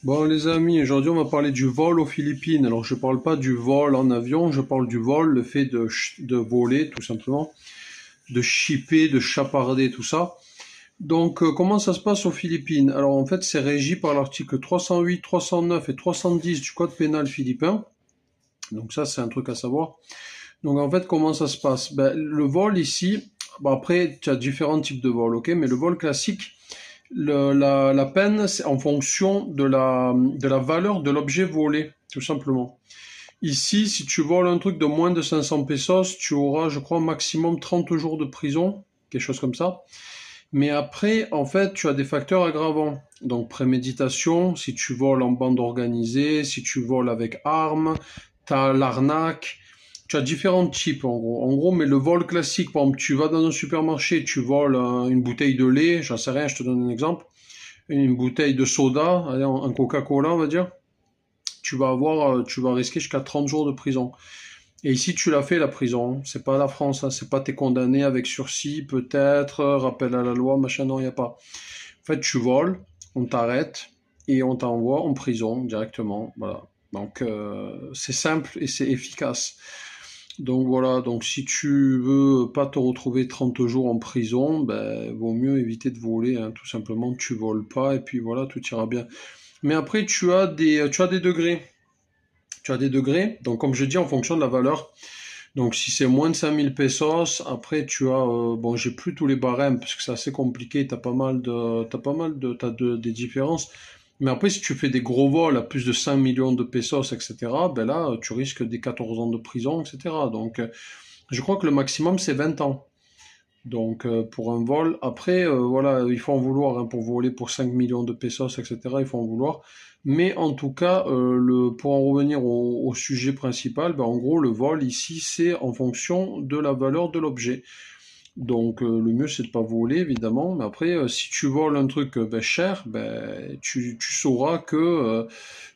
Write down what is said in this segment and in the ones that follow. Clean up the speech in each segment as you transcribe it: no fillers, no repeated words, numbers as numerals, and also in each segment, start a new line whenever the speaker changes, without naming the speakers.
Bon les amis, aujourd'hui on va parler du vol aux Philippines. Alors je parle pas du vol en avion, je parle du vol, le fait de voler tout simplement, de shipper, de chaparder, tout ça. Donc comment ça se passe aux Philippines? Alors en fait c'est régi par l'article 308, 309 et 310 du Code pénal philippin. Donc ça c'est un truc à savoir. Donc en fait comment ça se passe? Ben, le vol ici, bon, après tu as différents types de vols, ok? Mais le vol classique, la peine, c'est en fonction de la valeur de l'objet volé, tout simplement. Ici, si tu voles un truc de moins de 500 pesos, tu auras, je crois, maximum 30 jours de prison, quelque chose comme ça. Mais après, en fait, tu as des facteurs aggravants. Donc, préméditation, si tu voles en bande organisée, si tu voles avec armes, tu as l'arnaque, tu as différents types en gros. En gros, mais le vol classique, par exemple, tu vas dans un supermarché, tu voles une bouteille de lait, j'en sais rien, je te donne un exemple, une bouteille de soda, allez, un Coca-Cola, on va dire, tu vas risquer jusqu'à 30 jours de prison. Et ici, tu l'as fait, la prison. C'est pas la France, hein. C'est pas t'es condamné avec sursis, peut-être, rappel à la loi, machin, non, y a pas. En fait, tu voles, on t'arrête et on t'envoie en prison directement. Voilà. Donc, c'est simple et c'est efficace. Donc voilà, donc si tu veux pas te retrouver 30 jours en prison, ben, vaut mieux éviter de voler, hein. Tout simplement, tu voles pas et puis voilà, tout ira bien. Mais après, tu as des degrés. Tu as des degrés, donc comme je dis, en fonction de la valeur. Donc si c'est moins de 5000 pesos, après tu as, bon, j'ai plus tous les barèmes parce que c'est assez compliqué, des différences. Mais après, si tu fais des gros vols à plus de 5 millions de pesos, etc., ben là, tu risques des 14 ans de prison, etc. Donc, je crois que le maximum, c'est 20 ans. Donc, pour un vol, après, voilà, il faut en vouloir, hein, pour voler pour 5 millions de pesos, etc., il faut en vouloir. Mais en tout cas, pour en revenir au sujet principal, ben, en gros, le vol ici, c'est en fonction de la valeur de l'objet. Donc, le mieux, c'est de pas voler, évidemment. Mais après, si tu voles un truc ben, cher, ben, tu sauras que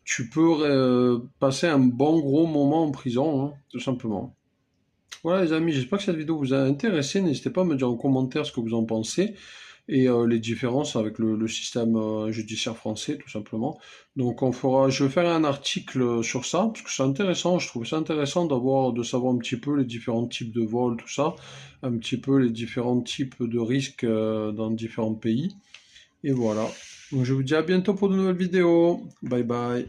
tu peux passer un bon gros moment en prison, hein, tout simplement. Voilà les amis, j'espère que cette vidéo vous a intéressé. N'hésitez pas à me dire en commentaire ce que vous en pensez et les différences avec le système judiciaire français, tout simplement. Donc je vais faire un article sur ça parce que c'est intéressant. Je trouve ça intéressant de savoir un petit peu les différents types de vols, tout ça, un petit peu les différents types de risques dans différents pays. Et voilà. Donc je vous dis à bientôt pour de nouvelles vidéos. Bye bye.